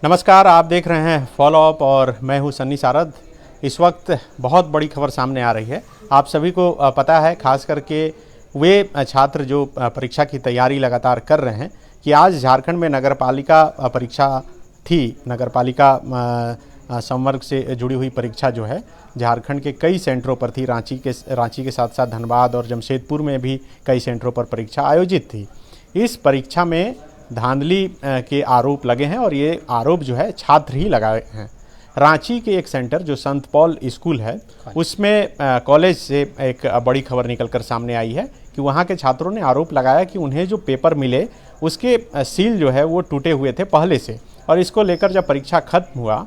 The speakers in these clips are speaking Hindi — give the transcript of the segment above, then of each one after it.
नमस्कार, आप देख रहे हैं फॉलो अप और मैं हूं सन्नी सारद। इस वक्त बहुत बड़ी खबर सामने आ रही है। आप सभी को पता है, खास करके वे छात्र जो परीक्षा की तैयारी लगातार कर रहे हैं, कि आज झारखंड में नगरपालिका परीक्षा थी। नगरपालिका संवर्ग से जुड़ी हुई परीक्षा जो है झारखंड के कई सेंटरों पर थी। रांची के साथ साथ धनबाद और जमशेदपुर में भी कई सेंटरों पर परीक्षा आयोजित थी। इस परीक्षा में धांधली के आरोप लगे हैं और ये आरोप जो है छात्र ही लगाए हैं। रांची के एक सेंटर जो संत पॉल स्कूल है, उसमें कॉलेज से एक बड़ी खबर निकलकर सामने आई है कि वहाँ के छात्रों ने आरोप लगाया कि उन्हें जो पेपर मिले उसके सील जो है वो टूटे हुए थे पहले से। और इसको लेकर जब परीक्षा खत्म हुआ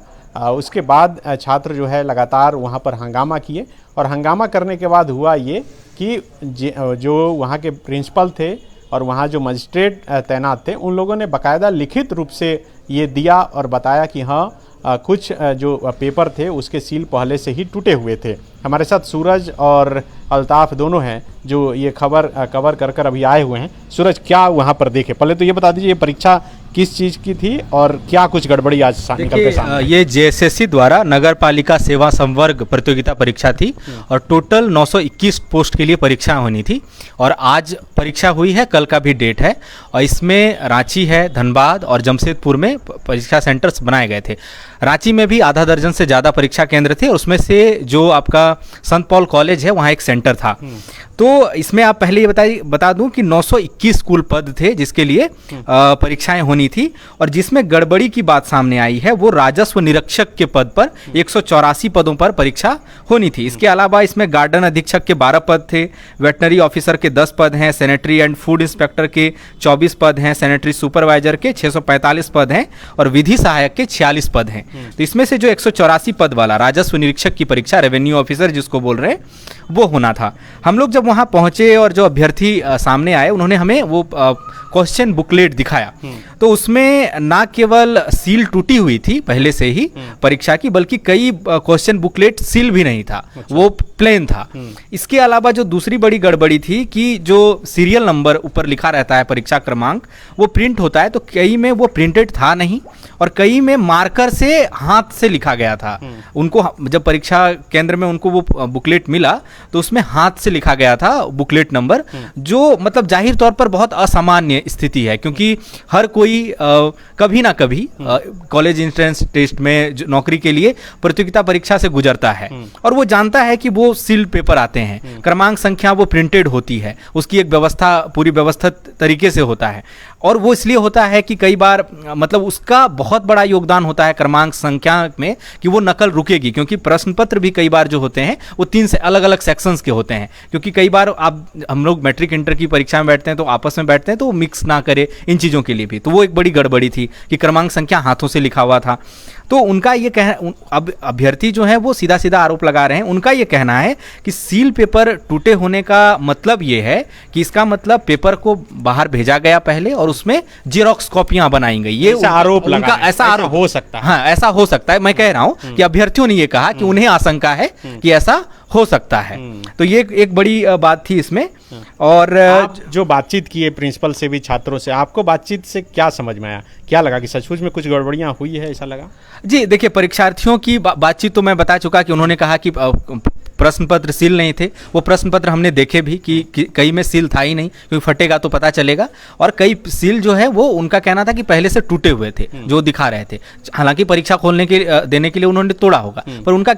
उसके बाद छात्र जो है लगातार वहाँ पर हंगामा किए। और हंगामा करने के बाद हुआ ये कि जो वहाँ के प्रिंसिपल थे और वहाँ जो मजिस्ट्रेट तैनात थे, उन लोगों ने बाकायदा लिखित रूप से ये दिया और बताया कि हाँ, कुछ जो पेपर थे उसके सील पहले से ही टूटे हुए थे। हमारे साथ सूरज और अल्ताफ़ दोनों हैं जो ये खबर कवर कर अभी आए हुए हैं। सूरज, क्या वहाँ पर देखे? पहले तो ये बता दीजिए, ये परीक्षा किस चीज़ की थी और क्या कुछ गड़बड़ी आज निकल के सामने? ये जेएसएससी द्वारा नगरपालिका सेवा संवर्ग प्रतियोगिता परीक्षा थी और टोटल 921 पोस्ट के लिए परीक्षा होनी थी। और आज परीक्षा हुई है, कल का भी डेट है। और इसमें रांची है, धनबाद और जमशेदपुर में परीक्षा सेंटर्स बनाए गए थे। रांची में भी आधा दर्जन से ज़्यादा परीक्षा केंद्र थे। उसमें से जो आपका संत पॉल कॉलेज है, वहाँ एक सेंटर था। तो इसमें आप पहले ये बता दूं कि 921 कुल पद थे जिसके लिए परीक्षाएं होनी थी। और जिसमें गड़बड़ी की बात सामने आई है वो राजस्व निरीक्षक के पद पर 184 पदों पर परीक्षा होनी थी। इसके अलावा इसमें गार्डन अधीक्षक के 12 पद थे, वेटनरी ऑफिसर के 10 पद हैं, सैनिटरी एंड फूड इंस्पेक्टर के 24 पद हैं, सैनिटरी सुपरवाइजर के 645 पद हैं और विधि सहायक के 46 पद हैं। तो इसमें से जो 184 पद वाला राजस्व निरीक्षक की परीक्षा, रेवेन्यू ऑफिसर जिसको बोल रहे हैं, वो होना था। हम लोग जब वहाँ पहुँचे और जो अभ्यर्थी सामने आए, उन्होंने हमें वो क्वेश्चन बुकलेट दिखाया। तो उसमें ना केवल सील टूटी हुई थी पहले से ही परीक्षा की, बल्कि कई क्वेश्चन बुकलेट सील भी नहीं था, वो प्लेन था। इसके अलावा जो दूसरी बड़ी गड़बड़ी थी कि जो सीरियल नंबर ऊपर लिखा रहता है, परीक्षा क्रमांक, वो प्रिंट होता है, तो कई में वो प्रिंटेड था नहीं और कई में मार्कर से हाथ से लिखा गया था। उनको जब परीक्षा केंद्र में उनको वो बुकलेट मिला तो उसमें हाथ से लिखा गया था बुकलेट नंबर, जो मतलब जाहिर तौर पर बहुत असामान्य स्थिति है, क्योंकि हर कोई कभी ना कभी कॉलेज एंट्रेंस टेस्ट में नौकरी के लिए प्रतियोगिता परीक्षा से गुजरता है और वो जानता है कि वो सील्ड पेपर आते हैं, क्रमांक संख्या वो प्रिंटेड होती है, उसकी एक व्यवस्था, पूरी व्यवस्थित तरीके से होता है। और वो इसलिए होता है कि कई बार मतलब उसका बहुत बड़ा योगदान होता है क्रमांक संख्या में कि वो नकल रुकेगी, क्योंकि प्रश्न पत्र भी कई बार जो होते हैं वो 3 से अलग अलग सेक्शंस के होते हैं। क्योंकि कई बार हम लोग मैट्रिक इंटर की परीक्षा में बैठते हैं तो आपस में बैठते हैं तो वो मिक्स ना करे इन चीज़ों के लिए भी। तो वो एक बड़ी गड़बड़ी थी कि क्रमांक संख्या हाथों से लिखा हुआ था। तो उनका ये अब अभ्यर्थी जो है वो सीधा सीधा आरोप लगा रहे हैं। उनका ये कहना है कि सील पेपर टूटे होने का मतलब ये है कि इसका मतलब पेपर को बाहर भेजा गया पहले और उसमें जेरोक्स कॉपियां बनाई गई। ये आरोप लगा, ऐसा आरोप हो सकता है। हाँ, ऐसा हो सकता है। मैं कह रहा हूं कि अभ्यर्थियों ने ये कहा कि उन्हें आशंका है कि ऐसा हो सकता है। तो ये एक बड़ी बात थी इसमें। और जो बातचीत की है प्रिंसिपल से भी, छात्रों से, आपको बातचीत से क्या समझ में आया? क्या लगा कि सचमुच में कुछ गड़बड़ियां हुई है, ऐसा लगा? जी देखिए, परीक्षार्थियों की बातचीत तो मैं बता चुका कि उन्होंने कहा कि प्रश्न पत्र सील नहीं थे। वो प्रश्न पत्र हमने देखे भी कि कई में सील था ही नहीं, क्योंकि फटेगा तो पता चलेगा। और कई सील जो है वो उनका कहना था कि पहले से टूटे हुए थे जो दिखा रहे थे। हालांकि परीक्षा खोलने के देने के लिए उन्होंने तोड़ा होगा, पर उनका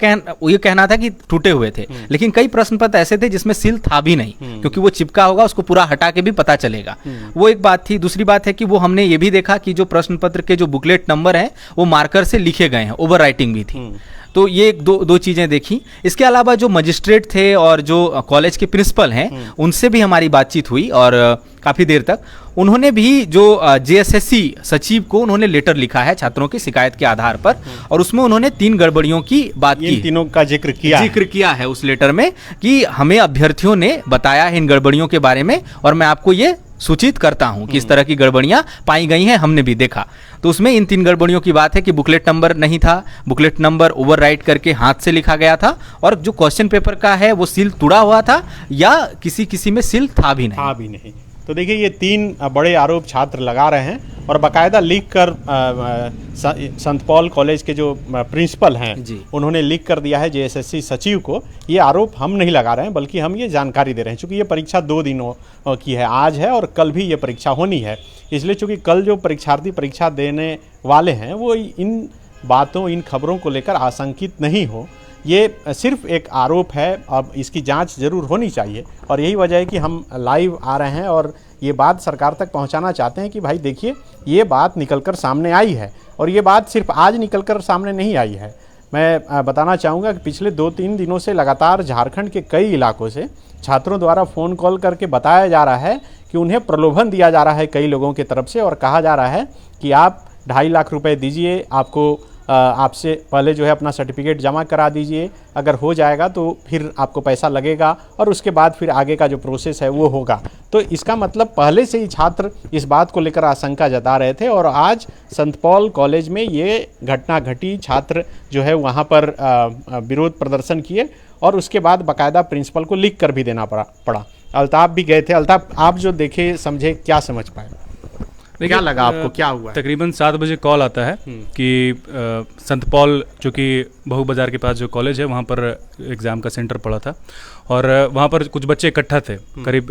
ये कहना था कि टूटे हुए थे। लेकिन कई प्रश्न पत्र ऐसे थे जिसमें सील था भी नहीं, क्योंकि वो चिपका होगा, उसको पूरा हटा के भी पता चलेगा। वो एक बात थी। दूसरी बात है कि वो हमने ये भी देखा कि जो प्रश्न पत्र के जो बुकलेट नंबर हैं वो मार्कर से लिखे गए हैं, ओवर राइटिंग भी थी। तो ये दो चीज़ें देखी। इसके अलावा जो मजिस्ट्रेट थे और जो कॉलेज के प्रिंसिपल हैं, उनसे भी हमारी बातचीत हुई और काफ़ी देर तक उन्होंने भी जो जेएसएससी सचिव को उन्होंने लेटर लिखा है छात्रों की शिकायत के आधार पर, और उसमें उन्होंने 3 गड़बड़ियों की बात की, तीनों का जिक्र किया है उस लेटर में कि हमें अभ्यर्थियों ने बताया है इन गड़बड़ियों के बारे में और मैं आपको ये सूचित करता हूं कि इस तरह की गड़बड़ियां पाई गई हैं, हमने भी देखा। तो उसमें इन 3 गड़बड़ियों की बात है कि बुकलेट नंबर नहीं था, बुकलेट नंबर ओवर राइट करके हाथ से लिखा गया था, और जो क्वेश्चन पेपर का है वो सील तुड़ा हुआ था या किसी में सील था भी नहीं। तो देखिए ये 3 बड़े आरोप छात्र लगा रहे हैं और बाकायदा लिख कर संत पॉल कॉलेज के जो प्रिंसिपल हैं उन्होंने लिख कर दिया है जेएसएससी सचिव को। ये आरोप हम नहीं लगा रहे हैं बल्कि हम ये जानकारी दे रहे हैं, चूँकि ये परीक्षा 2 दिनों की है, आज है और कल भी ये परीक्षा होनी है। इसलिए चूँकि कल जो परीक्षार्थी परीक्षा देने वाले हैं वो इन बातों, इन खबरों को लेकर आशंकित नहीं हो। ये सिर्फ एक आरोप है, अब इसकी जांच जरूर होनी चाहिए और यही वजह है कि हम लाइव आ रहे हैं और ये बात सरकार तक पहुंचाना चाहते हैं कि भाई देखिए ये बात निकलकर सामने आई है और ये बात सिर्फ आज निकलकर सामने नहीं आई है। मैं बताना चाहूँगा कि पिछले 2-3 दिनों से लगातार झारखंड के कई इलाकों से छात्रों द्वारा फ़ोन कॉल करके बताया जा रहा है कि उन्हें प्रलोभन दिया जा रहा है कई लोगों की तरफ से और कहा जा रहा है कि आप 2.5 लाख रुपए दीजिए, आपको आपसे पहले जो है अपना सर्टिफिकेट जमा करा दीजिए, अगर हो जाएगा तो फिर आपको पैसा लगेगा और उसके बाद फिर आगे का जो प्रोसेस है वो होगा। तो इसका मतलब पहले से ही छात्र इस बात को लेकर आशंका जता रहे थे और आज संत पॉल कॉलेज में ये घटना घटी। छात्र जो है वहाँ पर विरोध प्रदर्शन किए और उसके बाद बाकायदा प्रिंसिपल को लिख कर भी देना पड़ा। अल्ताफ भी गए थे। अल्ताफ, आप जो देखे समझे, क्या समझ पाए, क्या लगा आपको, क्या हुआ? तकरीबन 7 बजे कॉल आता है कि संत पॉल जो कि बहु बाजार के पास जो कॉलेज है वहाँ पर एग्ज़ाम का सेंटर पड़ा था और वहाँ पर कुछ बच्चे इकट्ठा थे, करीब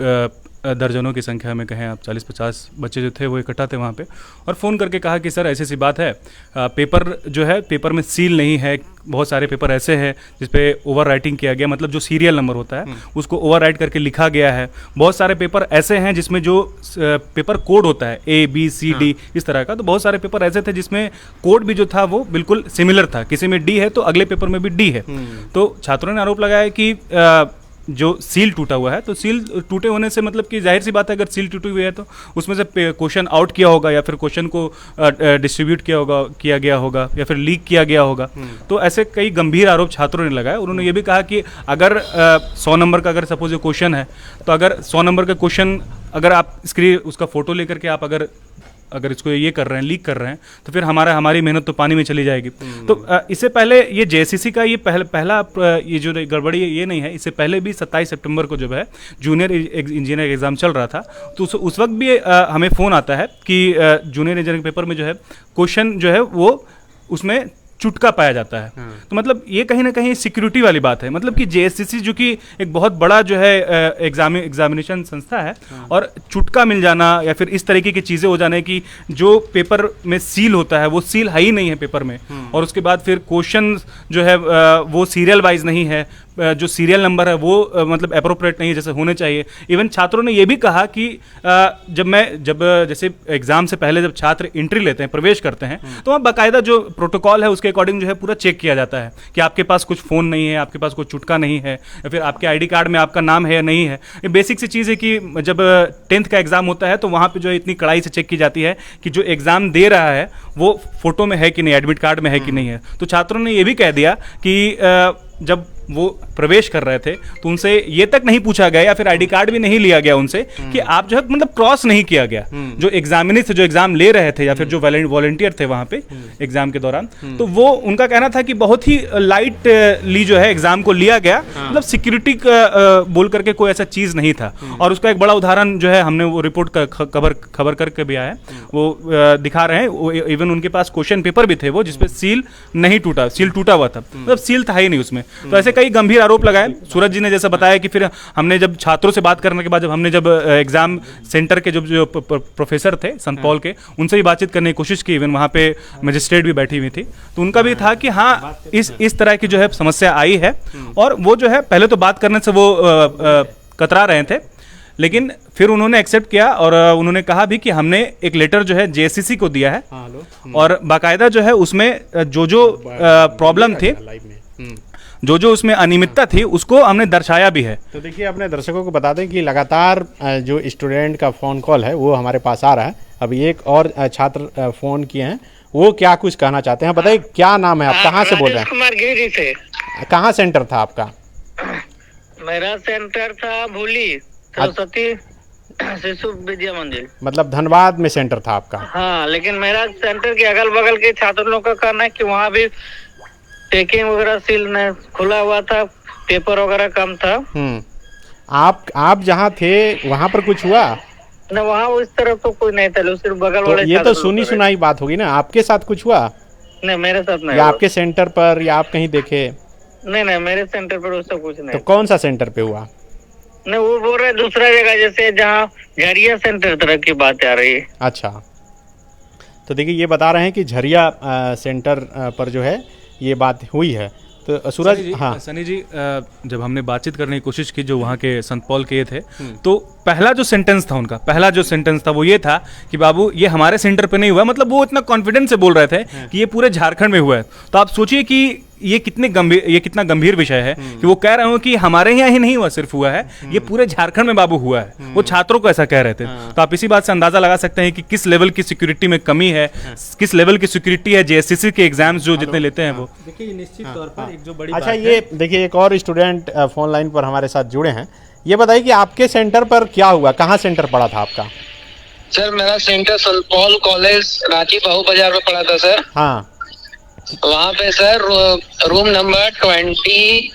दर्जनों की संख्या में कहें आप 40-50 बच्चे जो थे वो इकट्ठा थे वहाँ पे और फ़ोन करके कहा कि सर ऐसी सी बात है, पेपर जो है पेपर में सील नहीं है, बहुत सारे पेपर ऐसे हैं जिस पे ओवर राइटिंग किया गया, मतलब जो सीरियल नंबर होता है उसको ओवर राइट करके लिखा गया है। बहुत सारे पेपर ऐसे हैं जिसमें जो पेपर कोड होता है ABCD इस तरह का, तो बहुत सारे पेपर ऐसे थे जिसमें कोड भी जो था वो बिल्कुल सिमिलर था, किसी में D है तो अगले पेपर में भी D है। तो छात्रों ने आरोप लगाया कि जो सील टूटा हुआ है, तो सील टूटे होने से मतलब कि जाहिर सी बात है अगर सील टूटी हुई है तो उसमें से क्वेश्चन आउट किया होगा या फिर क्वेश्चन को डिस्ट्रीब्यूट किया गया होगा या फिर लीक किया गया होगा। तो ऐसे कई गंभीर आरोप छात्रों ने लगाए। उन्होंने ये भी कहा कि अगर 100 नंबर का अगर सपोज ये क्वेश्चन है तो अगर 100 नंबर का क्वेश्चन अगर आप इसकी उसका फोटो लेकर के आप अगर इसको ये कर रहे हैं, लीक कर रहे हैं, तो फिर हमारी मेहनत तो पानी में चली जाएगी। तो इससे पहले ये जेएससीसी का ये पहला ये जो गड़बड़ी ये नहीं है, इससे पहले भी 27 सितंबर को जो है जूनियर इंजीनियर एग्जाम चल रहा था, तो उस वक्त भी हमें फ़ोन आता है कि जूनियर इंजीनियरिंग पेपर में जो है क्वेश्चन जो है वो उसमें चुटका पाया जाता है। तो मतलब ये कहीं ना कहीं सिक्योरिटी वाली बात है, मतलब कि जेएससीसी जो कि एक बहुत बड़ा जो है एग्जामिनेशन संस्था है और चुटका मिल जाना या फिर इस तरीके की चीज़ें हो जाने की जो पेपर में सील होता है वो सील है ही नहीं है पेपर में, और उसके बाद फिर क्वेश्चन जो है वो सीरियल वाइज नहीं है, जो सीरियल नंबर है वो मतलब अप्रोप्रिएट नहीं है जैसे होने चाहिए। इवन छात्रों ने ये भी कहा कि जब जैसे एग्जाम से पहले जब छात्र एंट्री लेते हैं, प्रवेश करते हैं, तो वहाँ बाकायदा जो प्रोटोकॉल है उसके अकॉर्डिंग जो है पूरा चेक किया जाता है कि आपके पास कुछ फ़ोन नहीं है, आपके पास कोई चुटका नहीं है, या फिर आपके आईडी कार्ड में आपका नाम है या नहीं है। ये बेसिक सी चीज़ है कि जब 10th का एग्जाम होता है तो वहाँ पर जो है इतनी कड़ाई से चेक की जाती है कि जो एग्जाम दे रहा है वो फोटो में है कि नहीं, एडमिट कार्ड में है कि नहीं है। तो छात्रों ने ये भी कह दिया कि जब वो प्रवेश कर रहे थे तो उनसे ये तक नहीं पूछा गया या फिर आईडी कार्ड भी नहीं लिया गया उनसे कि आप जो है मतलब क्रॉस नहीं किया गया। जो एग्जामिनी थे, जो एग्जाम ले रहे थे या फिर जो वॉलंटियर थे वहां पे एग्जाम के दौरान, तो वो उनका कहना था कि बहुत ही लाइट ली जो है एग्जाम को लिया गया, मतलब सिक्योरिटी बोल करके कोई ऐसा चीज नहीं था। और उसका एक बड़ा उदाहरण जो है हमने वो रिपोर्ट का खबर करके भी आया, वो दिखा रहे हैं। इवन उनके पास क्वेश्चन पेपर भी थे वो जिसपे सील नहीं टूटा, सील टूटा हुआ था, मतलब सील था ही नहीं उसमें। तो ऐसे कई गंभीर आरोप लगाए। सूरज जी ने जैसा बताया कि फिर हमने जब छात्रों से बात करने के बाद जब हमने एग्जाम सेंटर के जो प्रोफेसर थे संत पॉल के, उनसे भी बातचीत करने की कोशिश की, इवन वहाँ पे मजिस्ट्रेट भी बैठी हुई थी, तो उनका भी था कि हाँ इस तरह की जो है समस्या आई है। और वो जो है पहले तो बात करने से वो कतरा रहे थे, लेकिन फिर उन्होंने एक्सेप्ट किया और उन्होंने कहा भी कि हमने एक लेटर जो है जेएससीसी को दिया है और बाकायदा जो है उसमें जो प्रॉब्लम थी, जो उसमें अनियमितता थी उसको हमने दर्शाया भी है। तो देखिए अपने दर्शकों को बता दें कि लगातार जो स्टूडेंट का फ़ोन कॉल है वो हमारे पास आ रहा है। अभी एक और छात्र फ़ोन किए हैं, वो क्या कुछ कहना चाहते हैं, बताइए क्या नाम है आप, कहाँ से बोल रहे हैं? कुमार गिरी से। कहाँ सेंटर था आपका? मेरा सेंटर था भूली सरस्वती शिशु विद्या मंदिर, मतलब धनबाद में सेंटर था आपका? हाँ, लेकिन मेरा सेंटर के अगल बगल के छात्र लोगों का कहना है कि वहाँ भी चेकिंग वगैरह सील में खुला हुआ था, पेपर वगैरह कम था। आप जहाँ थे वहाँ पर कुछ हुआ? न वहाँ उस तरफ तो कोई नहीं था, सिर्फ बगल तो वाले ये तो छात्र लोग सुनी कर रहे सुनाई बात होगी ना, आपके साथ कुछ हुआ थे। नहीं मेरे साथ नहीं या हुआ। आपके सेंटर पर, या आप कहीं देखे? नहीं नहीं मेरे सेंटर पर उसका कुछ तो नहीं। कौन सा सेंटर पे हुआ? नहीं वो बोल रहे दूसरा जगह, जैसे जहाँ झरिया सेंटर तरह की बात आ रही है। अच्छा, तो देखिए ये बता रहे हैं कि झरिया सेंटर पर जो है ये बात हुई है। तो सूरज, हाँ सनी जी, जब हमने बातचीत करने की कोशिश की जो वहाँ के संत पॉल के ये थे, तो पहला जो सेंटेंस था उनका, पहला जो सेंटेंस था वो ये था कि बाबू ये हमारे सेंटर पे नहीं हुआ। मतलब वो इतना कॉन्फिडेंस से बोल रहे थे कि ये पूरे झारखंड में हुआ है। तो आप सोचिए कि ये कितना गंभीर विषय है कि वो कह रहे हो कि हमारे यहाँ ही नहीं हुआ, सिर्फ हुआ है, ये पूरे झारखंड में बाबू हुआ है। वो छात्रों को ऐसा कह रहे थे। तो आप इसी बात से अंदाजा लगा सकते हैं कि किस लेवल की सिक्योरिटी में कमी है, किस लेवल की सिक्योरिटी है जेएसएससी के एग्जाम्स जो जितने लेते हैं वो। देखिए निश्चित तौर पर एक जो बड़ी अच्छा, ये देखिए एक और स्टूडेंट फोन लाइन पर हमारे साथ जुड़े हैं। ये बताइए कि आपके सेंटर पर क्या हुआ, कहाँ सेंटर पड़ा था आपका? सर मेरा सेंटर संत पॉल कॉलेज रांची बाहू बाजार में पड़ा था सर। हाँ, वहाँ पे सर रूम नंबर 25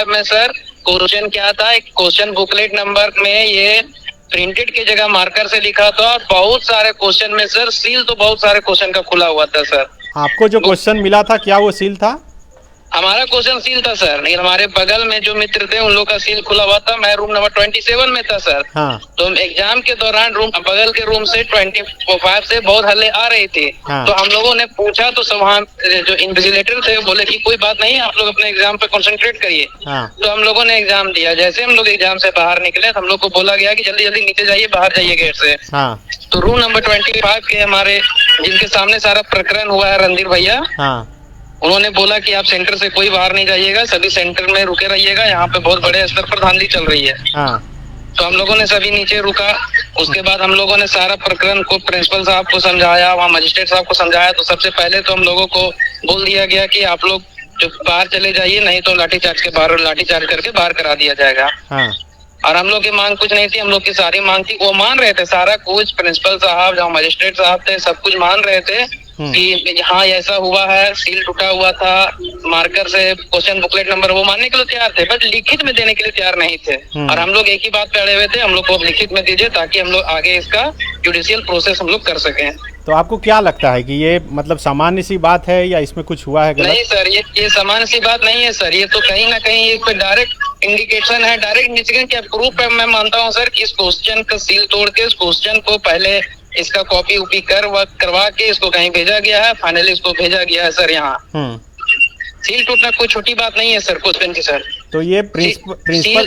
में सर क्वेश्चन क्या था, एक क्वेश्चन बुकलेट नंबर में ये प्रिंटेड की जगह मार्कर से लिखा था और बहुत सारे क्वेश्चन में सर सील तो बहुत सारे क्वेश्चन का खुला हुआ था सर। आपको जो क्वेश्चन मिला था क्या वो सील था? हमारा क्वेश्चन सील था सर, लेकिन हमारे बगल में जो मित्र थे उन लोग का सील खुला हुआ था। मैं रूम नंबर 27 में था सर। हाँ, तो एग्जाम के दौरान बगल के रूम से 25 से बहुत हल्ले आ रही थी। हाँ। तो हम लोगों ने पूछा तो सब वहाँ जो इन्विजिलेटर थे बोले कि कोई बात नहीं, आप लोग अपने एग्जाम पे कंसंट्रेट करिए। हाँ, तो हम लोगों ने एग्जाम दिया। जैसे हम लोग एग्जाम से बाहर निकले तो हम लोग को बोला गया कि जल्दी जल्दी नीचे जाइए, बाहर जाइए गेट से। हाँ, तो रूम नंबर 25 के हमारे जिनके सामने सारा प्रकरण हुआ है, रणधीर भैया, हाँ, उन्होंने बोला कि आप सेंटर से कोई बाहर नहीं जाइएगा, सभी सेंटर में रुके रहिएगा, यहाँ पे बहुत बड़े स्तर पर धांधली चल रही है। हाँ, तो हम लोगों ने सभी नीचे रुका। उसके बाद हम लोगों ने सारा प्रकरण को प्रिंसिपल साहब को समझाया, वहाँ मजिस्ट्रेट साहब को समझाया। तो सबसे पहले तो हम लोगों को बोल दिया गया कि आप लोग जो बाहर चले जाइए, नहीं तो लाठीचार्ज करके बाहर करा दिया जाएगा। हाँ, और हम लोग की मांग कुछ नहीं थी, हम लोग की सारी मांग थी, वो मान रहे थे सारा कुछ। प्रिंसिपल साहब, जहाँ मजिस्ट्रेट साहब थे, सब कुछ मान रहे थे कि हाँ ऐसा हुआ है, सील टूटा हुआ था, मार्कर से क्वेश्चन बुकलेट नंबर, वो मानने के लिए तैयार थे, बट लिखित में देने के लिए तैयार नहीं थे। और हम लोग एक ही बात पे अड़े हुए थे, हम लोग को लिखित में दीजिए ताकि हम लोग आगे इसका जुडिशियल प्रोसेस हम लोग कर सकें। तो आपको क्या लगता है कि ये मतलब सामान्य सी बात है या इसमें कुछ हुआ है गलत? नहीं सर, ये सामान्य सी बात नहीं है सर। ये तो कहीं ना कहीं एक डायरेक्ट इंडिकेशन है, डायरेक्ट इंडिकेशन क्या प्रूफ है। मैं मानता हूँ सर कि इस क्वेश्चन का सील तोड़ के इस क्वेश्चन को पहले इसका कॉपी उपी करवा के इसको कहीं भेजा गया है, फाइनली इसको भेजा गया है सर यहाँ। सील टूटना कोई छोटी बात नहीं है सर क्वेश्चन की सर। तो ये प्रिंसिपल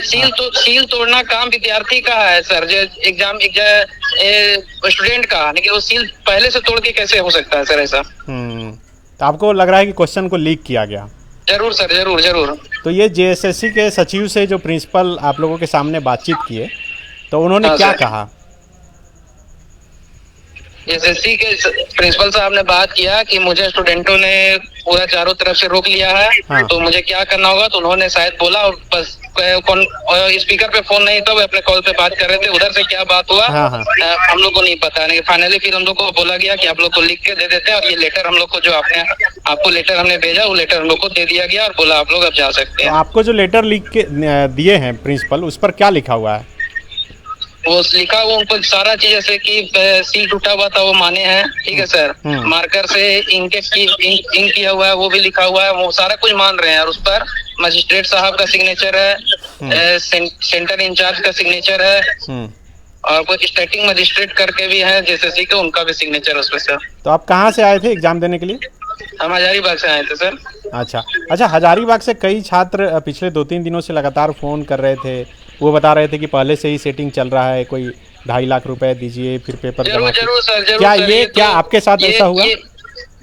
सील तोड़ना काम विद्यार्थी का है सर, जो एग्जाम स्टूडेंट का, लेकिन वो सील पहले से तोड़ के कैसे हो सकता है सर ऐसा? तो आपको लग रहा है कि क्वेश्चन को लीक किया गया? जरूर सर, जरूर। तो ये जेएसएससी के सचिव से जो प्रिंसिपल आप लोगों के सामने बातचीत किए तो उन्होंने क्या कहा? एसएससी के प्रिंसिपल साहब ने बात किया कि मुझे स्टूडेंटों ने पूरा चारों तरफ से रोक लिया है। हाँ। तो मुझे क्या करना होगा? तो उन्होंने शायद बोला, और बस स्पीकर पे फोन नहीं था, वो अपने कॉल पे बात कर रहे थे। उधर से क्या बात हुआ हाँ, हाँ। हम लोग को नहीं पता। नहीं, फाइनली फिर हम लोग को बोला गया कि आप लोग को लिख के दे देते हैं, और ये लेटर हम लोग को जो आपको लेटर हमने भेजा, वो लेटर हम लोग को दे दिया गया और बोला आप लोग अब जा सकते तो हैं। आपको जो लेटर लिख के दिए हैं प्रिंसिपल, उस पर क्या लिखा हुआ है? वो लिखा हुआ उनको सारा चीज, जैसे कि सील टूटा हुआ था वो माने हैं, ठीक है सर। मार्कर से इंक किया हुआ है वो भी लिखा हुआ है, वो सारा कुछ मान रहे हैं। और उस पर मजिस्ट्रेट साहब का सिग्नेचर है, सेंटर इंचार्ज का सिग्नेचर है, और कोई स्टेटिंग मजिस्ट्रेट करके भी है जेएसएससी का, उनका भी सिग्नेचर है उसमें सर। तो आप कहाँ से आए थे एग्जाम देने के लिए? हम हजारीबाग से आए थे सर। अच्छा, हजारीबाग से कई छात्र पिछले 2-3 दिनों से लगातार फ़ोन कर रहे थे। वो बता रहे थे कि पहले से ही सेटिंग चल रहा है, कोई 2.5 लाख रुपए दीजिए फिर पेपर जमा। जरूर सर, जरूर क्या सर, ये क्या आपके साथ ऐसा हुआ?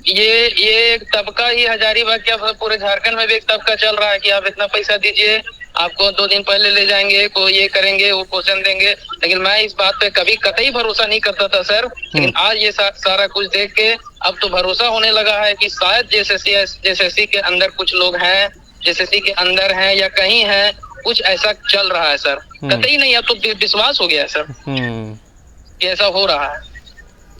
ये एक तबका ही हजारीबाग क्या पूरे झारखंड में भी एक तबका चल रहा है कि आप इतना पैसा दीजिए, आपको 2 दिन पहले ले जाएंगे, को ये करेंगे, वो क्वेश्चन देंगे। लेकिन मैं इस बात पे कभी कतई भरोसा नहीं करता था सर, लेकिन आज ये सारा कुछ देख के अब तो भरोसा होने लगा है कि शायद जेएसएससी के अंदर कुछ लोग हैं, जेएसएससी के अंदर हैं या कहीं हैं, कुछ ऐसा चल रहा है सर। कतई नहीं, अब तो विश्वास हो गया है सर कि ऐसा हो रहा है।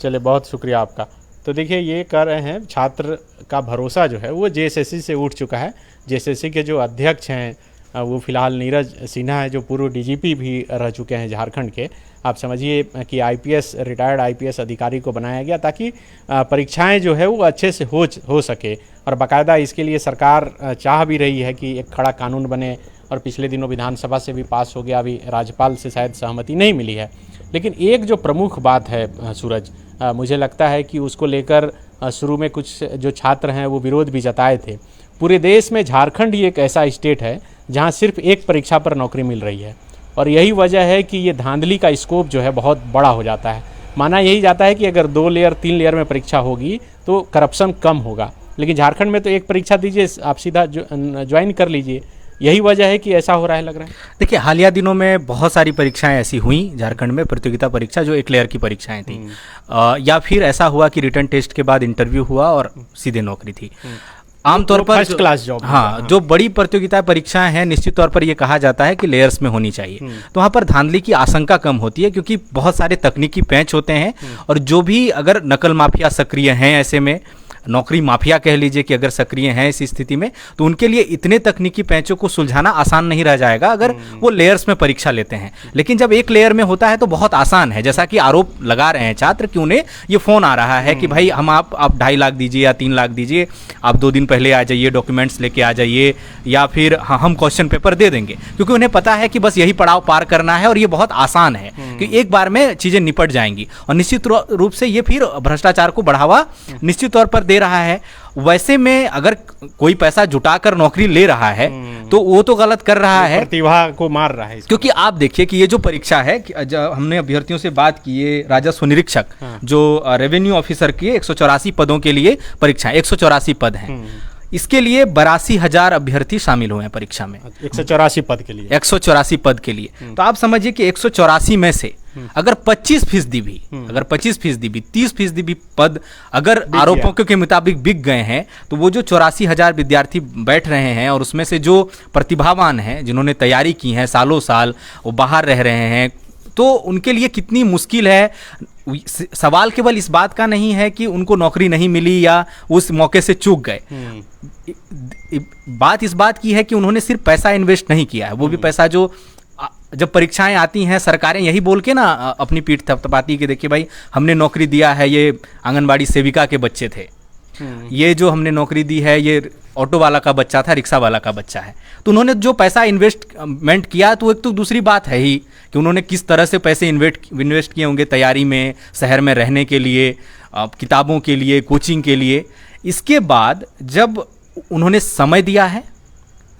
चलिए, बहुत शुक्रिया आपका। तो देखिए, ये कह रहे हैं छात्र का भरोसा जो है वो जेएसएससी से उठ चुका है। जेएसएससी के जो अध्यक्ष हैं वो फिलहाल नीरज सिन्हा है, जो पूर्व डीजीपी भी रह चुके हैं झारखंड के। आप समझिए कि आईपीएस, रिटायर्ड आईपीएस अधिकारी को बनाया गया ताकि परीक्षाएं जो है वो अच्छे से हो सके। और बाकायदा इसके लिए सरकार चाह भी रही है कि एक खड़ा कानून बने, और पिछले दिनों विधानसभा से भी पास हो गया, अभी राज्यपाल से शायद सहमति नहीं मिली है। लेकिन एक जो प्रमुख बात है सूरज, मुझे लगता है कि उसको लेकर शुरू में कुछ जो छात्र हैं वो विरोध भी जताए थे। पूरे देश में झारखंड ही एक ऐसा स्टेट है जहां सिर्फ एक परीक्षा पर नौकरी मिल रही है, और यही वजह है कि ये धांधली का स्कोप जो है बहुत बड़ा हो जाता है। माना यही जाता है कि अगर 2 लेयर 3 लेयर में परीक्षा होगी तो करप्शन कम होगा, लेकिन झारखंड में तो एक परीक्षा दीजिए, आप सीधा ज्वाइन कर लीजिए। यही वजह है कि ऐसा हो रहा है, लग रहा है। देखिए, हालिया दिनों में बहुत सारी परीक्षाएं ऐसी हुई झारखंड में, प्रतियोगिता परीक्षा जो एक लेयर की परीक्षाएं थी, या फिर ऐसा हुआ कि रिटन टेस्ट के बाद इंटरव्यू हुआ और सीधे नौकरी थी। आमतौर पर फर्स्ट क्लास जॉब। हाँ, जो बड़ी प्रतियोगिता परीक्षाएं हैं निश्चित तौर पर ये कहा जाता है कि लेयर्स में होनी चाहिए, तो वहाँ पर धांधली की आशंका कम होती है, क्योंकि बहुत सारे तकनीकी पैंच होते हैं। और जो भी अगर नकल माफिया सक्रिय हैं, ऐसे में नौकरी माफिया कह लीजिए कि अगर सक्रिय हैं इस स्थिति में, तो उनके लिए इतने तकनीकी पैंचों को सुलझाना आसान नहीं रह जाएगा अगर वो लेयर्स में परीक्षा लेते हैं। लेकिन जब एक लेयर में होता है तो बहुत आसान है, जैसा कि आरोप लगा रहे हैं छात्र कि उन्हें ये फोन आ रहा है कि भाई हम आप 2.5 लाख दीजिए या 3 लाख दीजिए, आप 2 दिन पहले आ जाइए, डॉक्यूमेंट्स लेके आ जाइए, या फिर हम क्वेश्चन पेपर दे देंगे, क्योंकि उन्हें पता है कि बस यही पड़ाव पार करना है और ये बहुत आसान है कि एक बार में चीजें निपट जाएंगी। और निश्चित रूप से ये फिर भ्रष्टाचार को बढ़ावा निश्चित तौर पर दे रहा है। वैसे में अगर कोई पैसा जुटाकर नौकरी ले रहा है तो वो तो गलत कर रहा है, प्रतिभा को मार रहा है। क्योंकि आप देखिए कि ये जो परीक्षा है, हमने अभ्यर्थियों से बात की, ये राजस्व निरीक्षक जो रेवेन्यू ऑफिसर के 184 पदों के लिए परीक्षा, 184 पद हैं, इसके लिए 82,000 अभ्यर्थी शामिल हुए हैं परीक्षा में, 184 पद के लिए। 184 पद के लिए। तो आप समझिए कि 184 में से अगर 25% भी, अगर 25% भी, 30% भी पद अगर आरोपों के मुताबिक बिक गए हैं, तो वो जो 84,000 विद्यार्थी बैठ रहे हैं और उसमें से जो प्रतिभावान हैं, जिन्होंने तैयारी की है सालों साल, वो बाहर रह रहे हैं, तो उनके लिए कितनी मुश्किल है। सवाल केवल इस बात का नहीं है कि उनको नौकरी नहीं मिली या उस मौके से चूक गए, बात इस बात की है कि उन्होंने सिर्फ पैसा इन्वेस्ट नहीं किया है, वो भी पैसा जो जब परीक्षाएं आती हैं सरकारें यही बोल के ना अपनी पीठ थपथपाती कि देखिए भाई हमने नौकरी दिया है, ये आंगनबाड़ी सेविका के बच्चे थे, ये जो हमने नौकरी दी है ये ऑटो वाला का बच्चा था, रिक्शा वाला का बच्चा है। तो उन्होंने जो पैसा इन्वेस्टमेंट किया, तो एक तो दूसरी बात है ही कि उन्होंने किस तरह से पैसे इन्वेस्ट किए होंगे तैयारी में, शहर में रहने के लिए, किताबों के लिए, कोचिंग के लिए। इसके बाद जब उन्होंने समय दिया है,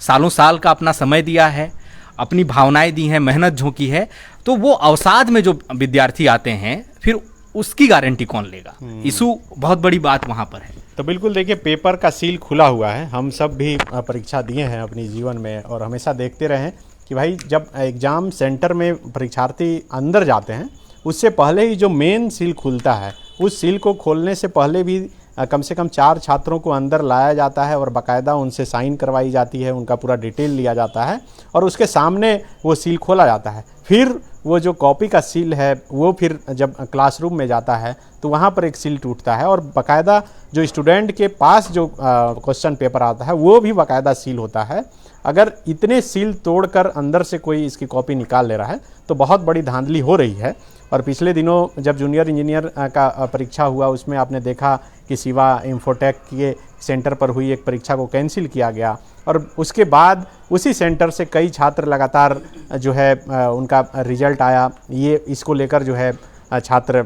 सालों साल का अपना समय दिया है, अपनी भावनाएं दी हैं, मेहनत झोंकी है, तो वो अवसाद में जो विद्यार्थी आते हैं फिर उसकी गारंटी कौन लेगा? इशू बहुत बड़ी बात वहाँ पर है। तो बिल्कुल देखिए, पेपर का सील खुला हुआ है। हम सब भी परीक्षा दिए हैं अपने जीवन में, और हमेशा देखते रहे कि भाई जब एग्ज़ाम सेंटर में परीक्षार्थी अंदर जाते हैं, उससे पहले ही जो मेन सील खुलता है, उस सील को खोलने से पहले भी कम से कम 4 छात्रों को अंदर लाया जाता है और बाकायदा उनसे साइन करवाई जाती है, उनका पूरा डिटेल लिया जाता है और उसके सामने वो सील खोला जाता है। फिर वो जो कॉपी का सील है वो फिर जब क्लासरूम में जाता है तो वहाँ पर एक सील टूटता है और बाकायदा जो स्टूडेंट के पास जो क्वेश्चन पेपर आता है वो भी बाकायदा सील होता है। अगर इतने सील तोड़कर अंदर से कोई इसकी कॉपी निकाल ले रहा है तो बहुत बड़ी धांधली हो रही है। और पिछले दिनों जब जूनियर इंजीनियर का परीक्षा हुआ, उसमें आपने देखा कि सिवा इंफोटेक के सेंटर पर हुई एक परीक्षा को कैंसिल किया गया और उसके बाद उसी सेंटर से कई छात्र लगातार जो है उनका रिजल्ट आया। ये इसको लेकर जो है छात्र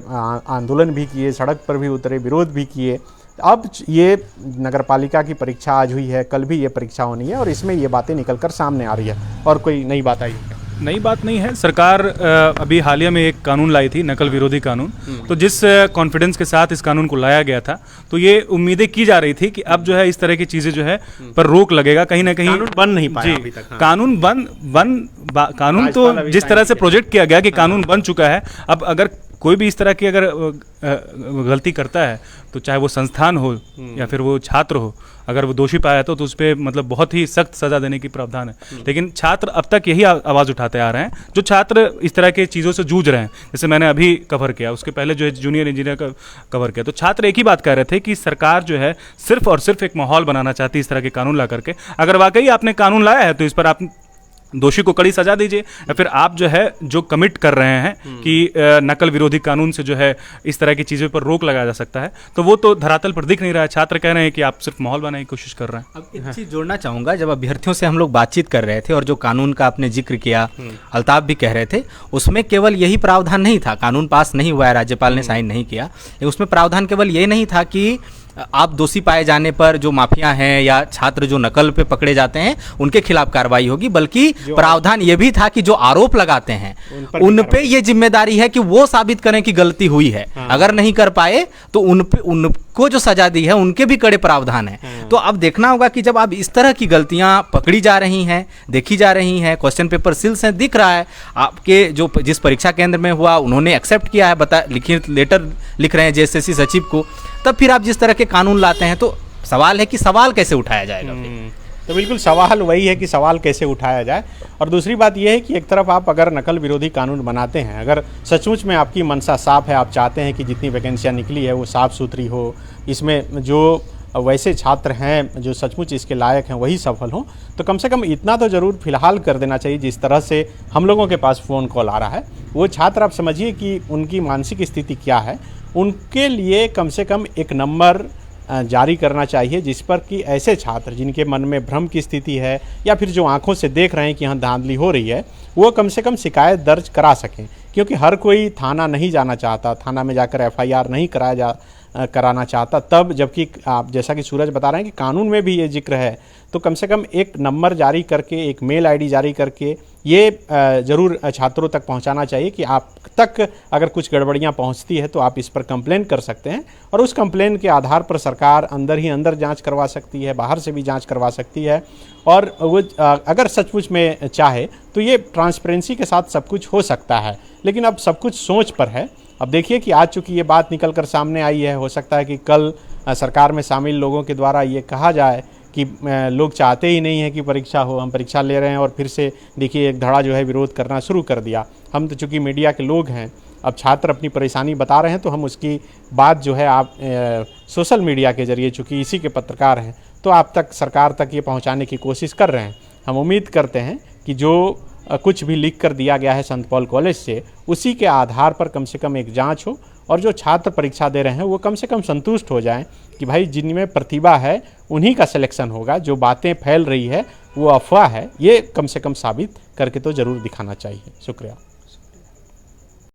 आंदोलन भी किए, सड़क पर भी उतरे, विरोध भी किए। अब ये नगरपालिका की परीक्षा आज हुई है, कल भी ये परीक्षा होनी है और इसमें ये बातें निकलकर सामने आ रही है। और कोई नई बात आई? नई बात नहीं है। सरकार अभी हालिया में एक कानून लाई थी, नकल विरोधी कानून। तो जिस कॉन्फिडेंस के साथ इस कानून को लाया गया था, तो ये उम्मीदें की जा रही थी कि अब जो है इस तरह की चीजें जो है पर रोक लगेगा। कहीं ना कहीं कानून बन नहीं पाया अभी तक। हाँ। कानून तो जिस तरह से प्रोजेक्ट किया गया कि कानून बन चुका है, अब अगर कोई भी इस तरह की अगर गलती करता है तो चाहे वो संस्थान हो या फिर वो छात्र हो, अगर वो दोषी पाया तो उस पर मतलब बहुत ही सख्त सजा देने की प्रावधान है। लेकिन छात्र अब तक यही आवाज़ उठाते आ रहे हैं, जो छात्र इस तरह के चीज़ों से जूझ रहे हैं। जैसे मैंने अभी कवर किया, उसके पहले जो है जूनियर इंजीनियर का कवर किया, तो छात्र एक ही बात कह रहे थे कि सरकार जो है सिर्फ और सिर्फ एक माहौल बनाना चाहती है इस तरह के कानून ला करके। अगर वाकई आपने कानून लाया है तो इस पर आप दोषी को कड़ी सजा दीजिए, या फिर आप जो है जो कमिट कर रहे हैं कि नकल विरोधी कानून से जो है इस तरह की चीज़ों पर रोक लगाया जा सकता है, तो वो तो धरातल पर दिख नहीं रहा है। छात्र कह रहे हैं कि आप सिर्फ माहौल बनाने की कोशिश कर रहे हैं। अब एक चीज़ जोड़ना चाहूँगा, जब अभ्यर्थियों से हम लोग बातचीत कर रहे थे और जो कानून का आपने जिक्र किया, अल्ताफ भी कह रहे थे, उसमें केवल यही प्रावधान नहीं था, कानून पास नहीं हुआ है, राज्यपाल ने साइन नहीं किया, उसमें प्रावधान केवल ये नहीं था कि आप दोषी पाए जाने पर जो माफिया हैं या छात्र जो नकल पे पकड़े जाते हैं उनके खिलाफ कार्रवाई होगी, बल्कि प्रावधान ये भी था कि जो आरोप लगाते हैं उन पे ये जिम्मेदारी है कि वो साबित करें कि गलती हुई है। अगर नहीं कर पाए तो उनको जो सजा दी है उनके भी कड़े प्रावधान है। तो अब देखना होगा कि जब आप इस तरह की गलतियां पकड़ी जा रही हैं, देखी जा रही हैं, क्वेश्चन पेपर सील्स हैं, दिख रहा है आपके जो जिस परीक्षा केंद्र में हुआ उन्होंने एक्सेप्ट किया है, लिखित लेटर लिख रहे हैं जेएसएससी सचिव को, तब फिर आप जिस तरह के कानून लाते हैं तो सवाल है कि सवाल कैसे उठाया जाएगा फिर? तो बिल्कुल सवाल वही है कि सवाल कैसे उठाया जाए। और दूसरी बात यह है कि एक तरफ आप अगर नकल विरोधी कानून बनाते हैं, अगर सचमुच में आपकी मंशा साफ है, आप चाहते हैं कि जितनी वैकेंसियाँ निकली है वो साफ़ सुथरी हो, इसमें जो वैसे छात्र हैं जो सचमुच इसके लायक हैं वही सफल हों, तो कम से कम इतना तो ज़रूर फिलहाल कर देना चाहिए। जिस तरह से हम लोगों के पास फ़ोन कॉल आ रहा है, वो छात्र आप समझिए कि उनकी मानसिक स्थिति क्या है, उनके लिए कम से कम एक नंबर जारी करना चाहिए जिस पर कि ऐसे छात्र जिनके मन में भ्रम की स्थिति है या फिर जो आंखों से देख रहे हैं कि यहाँ धांधली हो रही है, वो कम से कम शिकायत दर्ज करा सकें। क्योंकि हर कोई थाना नहीं जाना चाहता, थाना में जाकर एफआईआर नहीं कराना चाहता। तब जबकि आप जैसा कि सूरज बता रहे हैं कि कानून में भी ये जिक्र है, तो कम से कम एक नंबर जारी करके, एक मेल आईडी जारी करके ये ज़रूर छात्रों तक पहुंचाना चाहिए कि आप तक अगर कुछ गड़बड़ियां पहुंचती है तो आप इस पर कंप्लेन कर सकते हैं, और उस कंप्लेन के आधार पर सरकार अंदर ही अंदर जांच करवा सकती है, बाहर से भी जांच करवा सकती है। और वो अगर सचमुच में चाहे तो ये ट्रांसपेरेंसी के साथ सब कुछ हो सकता है। लेकिन अब सब कुछ सोच पर है। अब देखिए कि आज चूँकि ये बात निकल कर सामने आई है, हो सकता है कि कल सरकार में शामिल लोगों के द्वारा ये कहा जाए कि लोग चाहते ही नहीं है कि परीक्षा हो, हम परीक्षा ले रहे हैं, और फिर से देखिए एक धड़ा जो है विरोध करना शुरू कर दिया। हम तो चूँकि मीडिया के लोग हैं, अब छात्र अपनी परेशानी बता रहे हैं तो हम उसकी बात जो है आप सोशल मीडिया के ज़रिए, चूँकि इसी के पत्रकार हैं, तो आप तक, सरकार तक ये पहुँचाने की कोशिश कर रहे हैं। हम उम्मीद करते हैं कि जो कुछ भी लिख कर दिया गया है संत पॉल कॉलेज से, उसी के आधार पर कम से कम एक जांच हो, और जो छात्र परीक्षा दे रहे हैं वो कम से कम संतुष्ट हो जाएं कि भाई जिनमें प्रतिभा है उन्हीं का सिलेक्शन होगा। जो बातें फैल रही है वो अफवाह है, ये कम से कम साबित करके तो ज़रूर दिखाना चाहिए। शुक्रिया।